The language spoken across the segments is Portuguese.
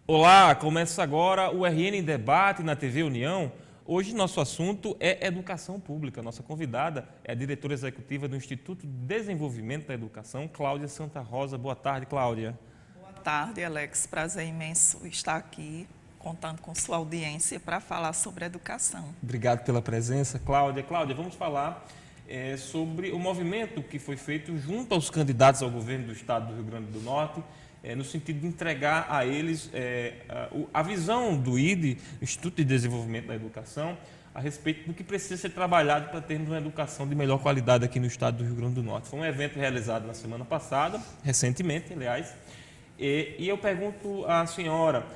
Olá, começa agora o RN Debate na TV União. Hoje nosso assunto é educação pública. Nossa convidada é a diretora executiva do Instituto de Desenvolvimento da Educação, Cláudia Santa Rosa. Boa tarde, Cláudia. Boa tarde, Alex. Prazer imenso estar aqui contando com sua audiência para falar sobre educação. Obrigado pela presença, Cláudia. Cláudia, vamos falar sobre o movimento que foi feito junto aos candidatos ao governo do estado do Rio Grande do Norte, no sentido de entregar a eles a visão do IDE, Instituto de Desenvolvimento da Educação, a respeito do que precisa ser trabalhado para termos uma educação de melhor qualidade aqui no estado do Rio Grande do Norte. Foi um evento realizado na semana passada, recentemente, aliás, e eu pergunto à senhora,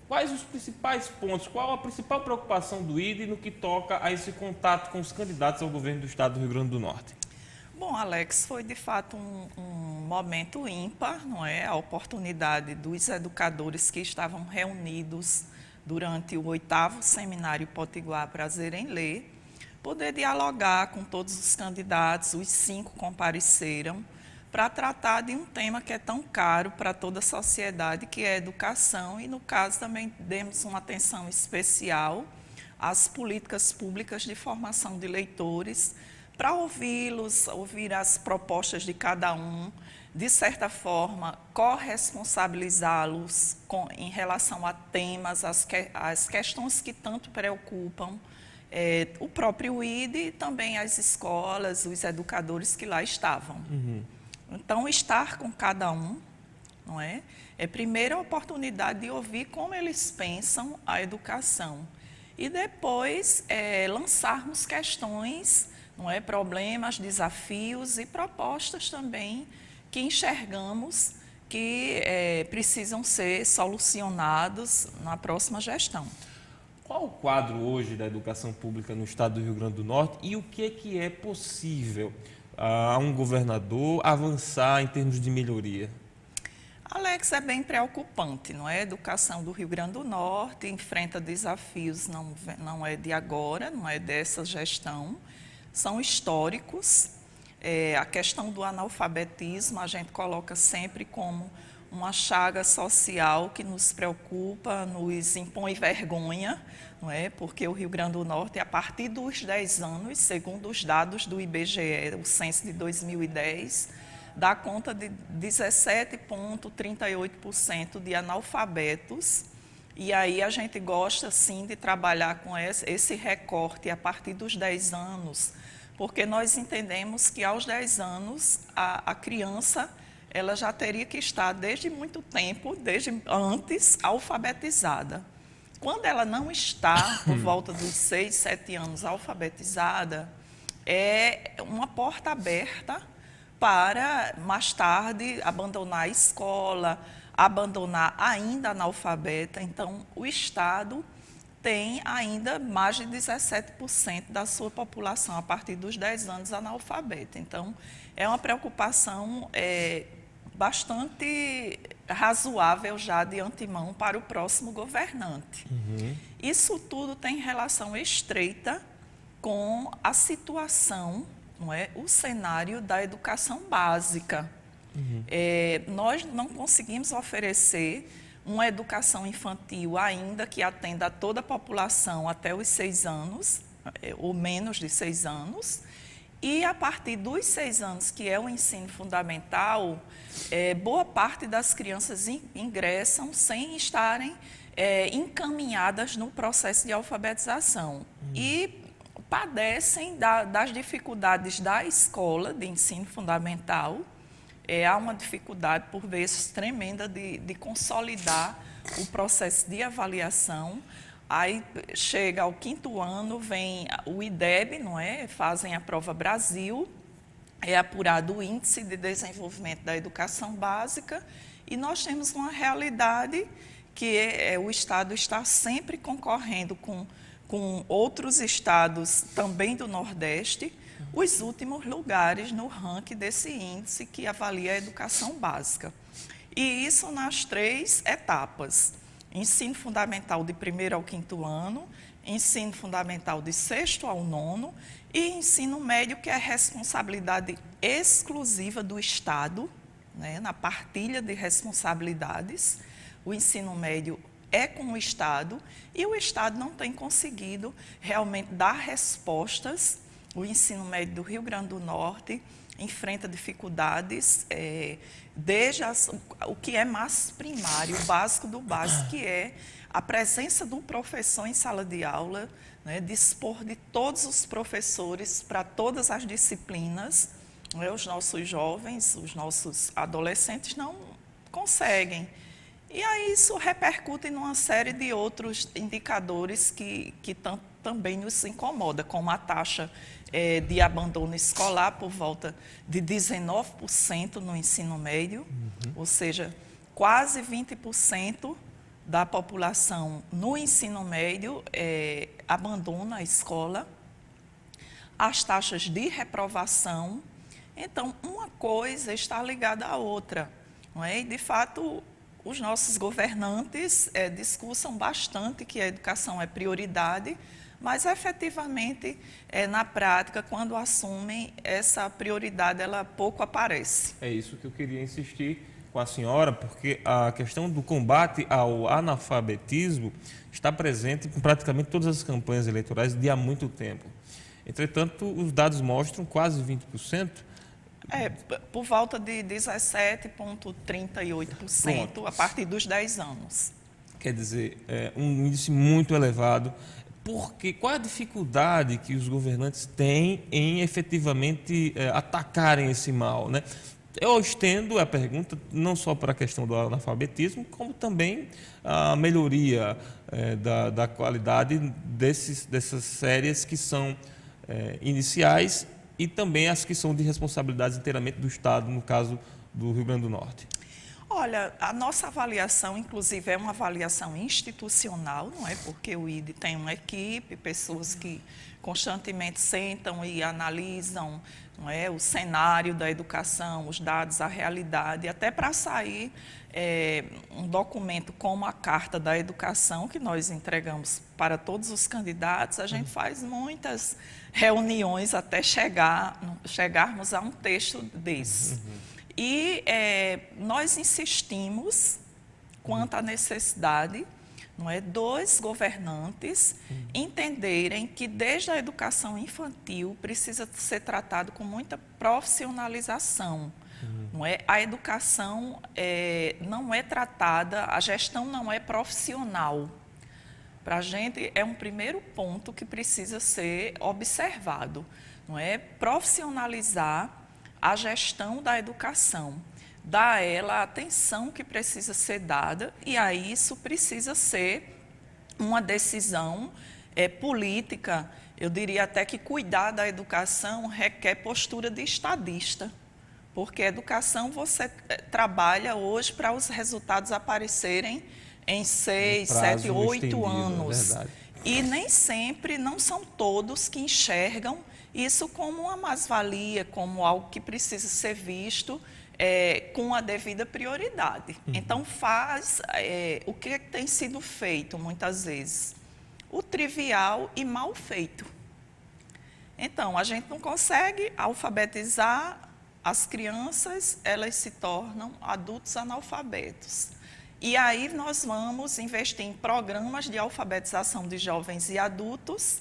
quais os principais pontos, qual a principal preocupação do IDE no que toca a esse contato com os candidatos ao governo do estado do Rio Grande do Norte? Bom, Alex, foi de fato um momento ímpar, não é? A oportunidade dos educadores que estavam reunidos durante o 8º Seminário Potiguar Prazer em Ler, poder dialogar com todos os candidatos, os 5 compareceram, para tratar de um tema que é tão caro para toda a sociedade, que é a educação, e no caso também demos uma atenção especial às políticas públicas de formação de leitores, para ouvi-los, ouvir as propostas de cada um, de certa forma, corresponsabilizá-los em relação a temas, as questões que tanto preocupam o próprio IDE e também as escolas, os educadores que lá estavam. Uhum. Então, estar com cada um, não é? É primeiro a oportunidade de ouvir como eles pensam a educação e depois lançarmos questões, não é? Problemas, desafios e propostas também que enxergamos que precisam ser solucionados na próxima gestão. Qual o quadro hoje da educação pública no estado do Rio Grande do Norte e o que é possível a um governador avançar em termos de melhoria? Alex, é bem preocupante, não é? A educação do Rio Grande do Norte enfrenta desafios, não é de agora, não é dessa gestão, são históricos. A questão do analfabetismo a gente coloca sempre como uma chaga social que nos preocupa, nos impõe vergonha, não é? Porque o Rio Grande do Norte, a partir dos 10 anos, segundo os dados do IBGE, o censo de 2010, dá conta de 17,38% de analfabetos. E aí a gente gosta, sim, de trabalhar com esse recorte a partir dos 10 anos, porque nós entendemos que aos 10 anos a criança ela já teria que estar desde muito tempo, desde antes, alfabetizada. Quando ela não está, por volta dos 6, 7 anos alfabetizada, é uma porta aberta para, mais tarde, abandonar a escola, abandonar ainda analfabeta. Então, o Estado tem ainda mais de 17% da sua população a partir dos 10 anos analfabeta. Então, é uma preocupação bastante razoável já de antemão para o próximo governante. Uhum. Isso tudo tem relação estreita com a situação, não é? O cenário da educação básica. Uhum. Nós não conseguimos oferecer uma educação infantil ainda que atenda a toda a população até os 6 anos, ou menos de 6 anos, e a partir dos 6 anos, que é o ensino fundamental, boa parte das crianças ingressam sem estarem encaminhadas no processo de alfabetização. E padecem das dificuldades da escola de ensino fundamental. Há uma dificuldade, por vezes, tremenda de consolidar o processo de avaliação. Aí chega ao 5º ano, vem o IDEB, não é? Fazem a prova Brasil, é apurado o Índice de Desenvolvimento da Educação Básica e nós temos uma realidade que o Estado está sempre concorrendo com outros estados também do Nordeste, os últimos lugares no ranking desse índice que avalia a educação básica. E isso nas 3 etapas: ensino fundamental de 1º ao 5º ano, ensino fundamental de 6º ao 9º e ensino médio, que é responsabilidade exclusiva do Estado, né, na partilha de responsabilidades. O ensino médio é com o Estado e o Estado não tem conseguido realmente dar respostas. O ensino médio do Rio Grande do Norte enfrenta dificuldades, desde o que é mais primário, o básico do básico, que é a presença do professor em sala de aula, né, dispor de todos os professores para todas as disciplinas. Né, os nossos jovens, os nossos adolescentes não conseguem. E aí isso repercute em uma série de outros indicadores que também nos incomoda, como a taxa de abandono escolar, por volta de 19% no ensino médio, ou seja, quase 20% da população no ensino médio abandona a escola. As taxas de reprovação. Então, uma coisa está ligada à outra, não é? E, de fato, os nossos governantes discursam bastante que a educação é prioridade, mas, efetivamente, na prática, quando assumem essa prioridade, ela pouco aparece. É isso que eu queria insistir com a senhora, porque a questão do combate ao analfabetismo está presente em praticamente todas as campanhas eleitorais de há muito tempo. Entretanto, os dados mostram quase 20%. Por volta de 17,38% a partir dos 10 anos. Quer dizer, um índice muito elevado. Qual é a dificuldade que os governantes têm em efetivamente atacarem esse mal, né? Eu estendo a pergunta não só para a questão do analfabetismo, como também a melhoria da qualidade dessas séries que são iniciais e também as que são de responsabilidade inteiramente do Estado, no caso do Rio Grande do Norte. Olha, a nossa avaliação, inclusive, é uma avaliação institucional, não é? Porque o IDE tem uma equipe, pessoas que constantemente sentam e analisam, não é, o cenário da educação, os dados, a realidade, até para sair um documento como a Carta da Educação, que nós entregamos para todos os candidatos. A gente faz muitas reuniões até chegarmos a um texto desse. E nós insistimos quanto à necessidade, não é, dos governantes entenderem que desde a educação infantil precisa ser tratado com muita profissionalização. Não é? A educação não é tratada, a gestão não é profissional. Para a gente é um primeiro ponto que precisa ser observado, não é? Profissionalizar a gestão da educação, dar a ela a atenção que precisa ser dada, e aí isso precisa ser uma decisão política. Eu diria até que cuidar da educação requer postura de estadista, porque a educação você trabalha hoje para os resultados aparecerem em 6, 7, 8 anos. E nem sempre, não são todos que enxergam isso como uma mais-valia, como algo que precisa ser visto com a devida prioridade. Então, o que tem sido feito muitas vezes? O trivial e mal feito. Então, a gente não consegue alfabetizar as crianças, elas se tornam adultos analfabetos. E aí nós vamos investir em programas de alfabetização de jovens e adultos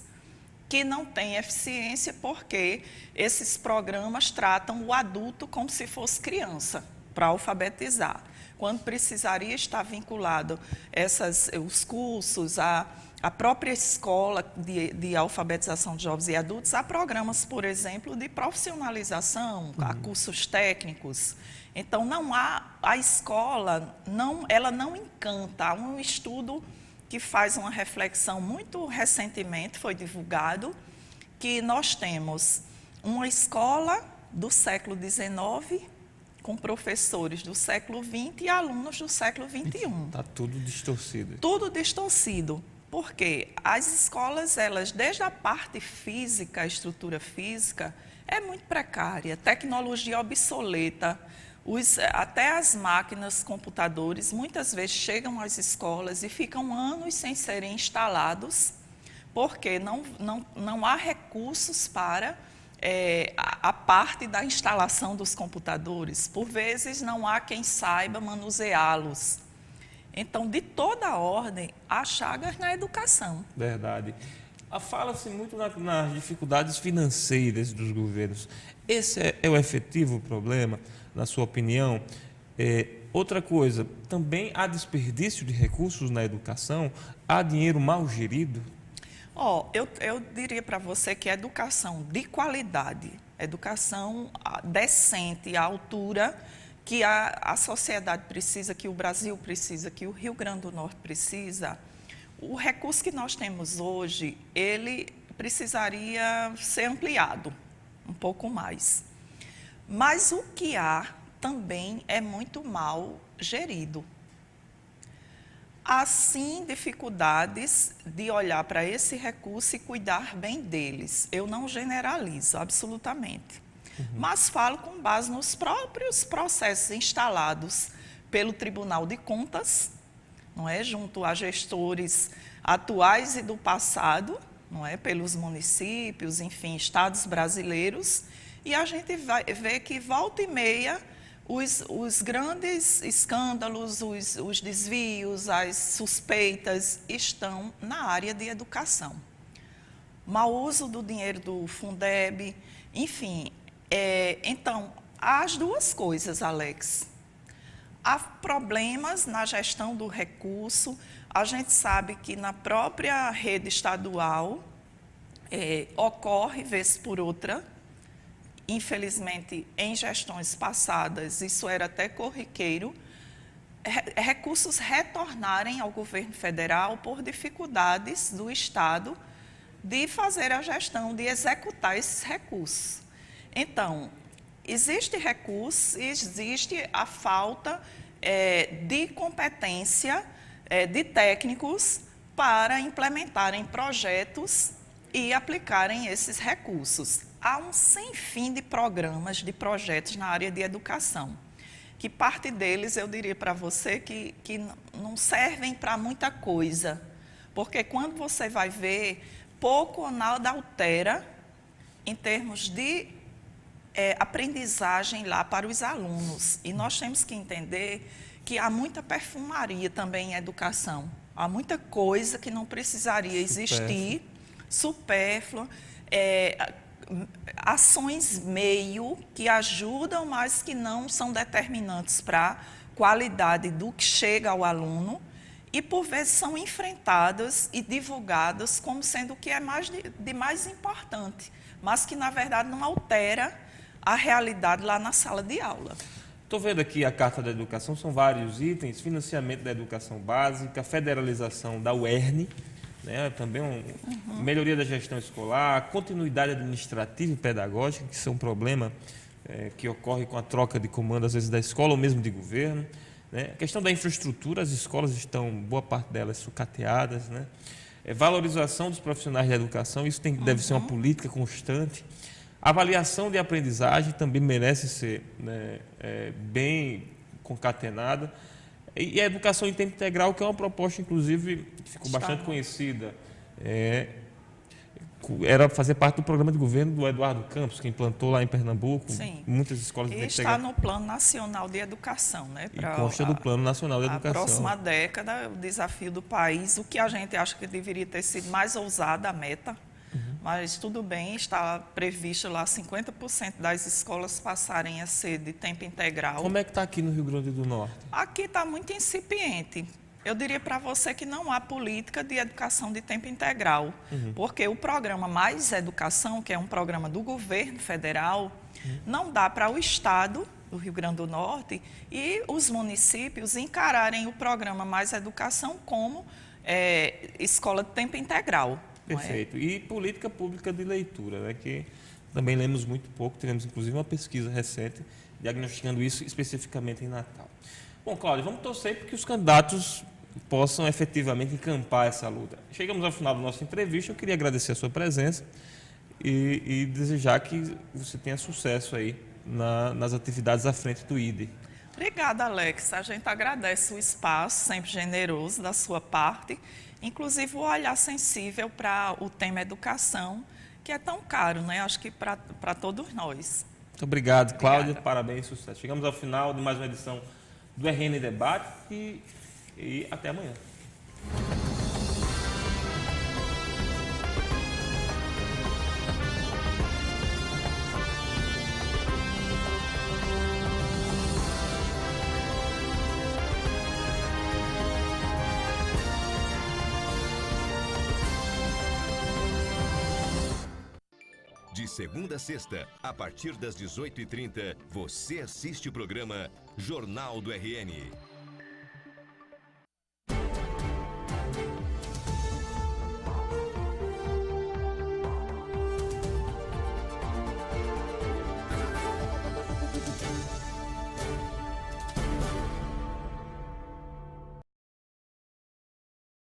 que não têm eficiência, porque esses programas tratam o adulto como se fosse criança, para alfabetizar, quando precisaria estar vinculado os cursos, a própria escola de alfabetização de jovens e adultos, a programas, por exemplo, de profissionalização, a cursos técnicos. Então, a escola, ela não encanta. Há um estudo que faz uma reflexão muito recentemente, foi divulgado, que nós temos uma escola do século XIX, com professores do século XX e alunos do século XXI. Está tudo distorcido. Tudo distorcido. Porque as escolas, elas, desde a parte física, a estrutura física, é muito precária, tecnologia obsoleta, até as máquinas, computadores, muitas vezes chegam às escolas e ficam anos sem serem instalados, porque não há recursos para a parte da instalação dos computadores. Por vezes, não há quem saiba manuseá-los. Então, de toda a ordem, há chagas na educação. Verdade. Fala-se muito nas dificuldades financeiras dos governos. Esse é o efetivo problema, na sua opinião? Outra coisa, também há desperdício de recursos na educação? Há dinheiro mal gerido? Eu diria para você que a educação de qualidade, educação decente, à altura que a sociedade precisa, que o Brasil precisa, que o Rio Grande do Norte precisa, o recurso que nós temos hoje, ele precisaria ser ampliado um pouco mais. Mas o que há também é muito mal gerido. Há sim dificuldades de olhar para esse recurso e cuidar bem deles. Eu não generalizo, absolutamente. Mas falo com base nos próprios processos instalados pelo Tribunal de Contas, não é? Junto a gestores atuais e do passado, não é? Pelos municípios, enfim, estados brasileiros, e a gente vai ver que volta e meia os grandes escândalos, os desvios, as suspeitas estão na área de educação. Mau uso do dinheiro do Fundeb, enfim. Então, há as duas coisas, Alex. Há problemas na gestão do recurso. A gente sabe que na própria rede estadual ocorre, vez por outra, infelizmente, em gestões passadas, isso era até corriqueiro, recursos retornarem ao governo federal por dificuldades do Estado de fazer a gestão, de executar esses recursos. Então, existe recurso, existe a falta de competência de técnicos para implementarem projetos e aplicarem esses recursos. Há um sem fim de programas, de projetos na área de educação, que parte deles eu diria para você que não servem para muita coisa, porque quando você vai ver, pouco ou nada altera em termos de aprendizagem lá para os alunos. E nós temos que entender que há muita perfumaria também em educação. Há muita coisa que não precisaria existir, supérflua, ações meio que ajudam, mas que não são determinantes para a qualidade do que chega ao aluno e, por vezes, são enfrentadas e divulgadas como sendo o que é de mais importante, mas que, na verdade, não altera a realidade lá na sala de aula. Estou vendo aqui a Carta da Educação, são vários itens: financiamento da educação básica, federalização da UERN, né, também melhoria da gestão escolar, continuidade administrativa e pedagógica, que são um problema que ocorre com a troca de comando, às vezes, da escola ou mesmo de governo. Né? A questão da infraestrutura, as escolas estão, boa parte delas, sucateadas. Né? Valorização dos profissionais da educação, isso deve ser uma política constante. Avaliação de aprendizagem também merece ser, né, bem concatenada. E a educação em tempo integral, que é uma proposta, inclusive, que ficou bastante conhecida. Era fazer parte do programa de governo do Eduardo Campos, que implantou lá em Pernambuco. Sim. Muitas escolas de tempo integral. Está no Plano Nacional de Educação, né? E consta do Plano Nacional de Educação. A próxima década, o desafio do país, o que a gente acha que deveria ter sido mais ousada a meta, mas tudo bem, está previsto lá 50% das escolas passarem a ser de tempo integral. Como é que está aqui no Rio Grande do Norte? Aqui está muito incipiente. Eu diria para você que não há política de educação de tempo integral, porque o programa Mais Educação, que é um programa do governo federal, não dá para o Estado do Rio Grande do Norte e os municípios encararem o programa Mais Educação como escola de tempo integral. Perfeito. E política pública de leitura, né, que Também lemos muito pouco, tivemos inclusive uma pesquisa recente diagnosticando isso especificamente em Natal. Bom, Cláudia, vamos torcer para que os candidatos possam efetivamente encampar essa luta. Chegamos ao final da nossa entrevista, eu queria agradecer a sua presença e desejar que você tenha sucesso aí nas atividades à frente do IDE. Obrigada, Alex. A gente agradece o espaço, sempre generoso da sua parte, inclusive o olhar sensível para o tema educação, que é tão caro, né? Acho que para todos nós. Muito obrigado, Cláudia. Obrigada. Parabéns, sucesso. Chegamos ao final de mais uma edição do RN Debate e até amanhã. De segunda a sexta, a partir das 18h30, você assiste o programa Jornal do RN.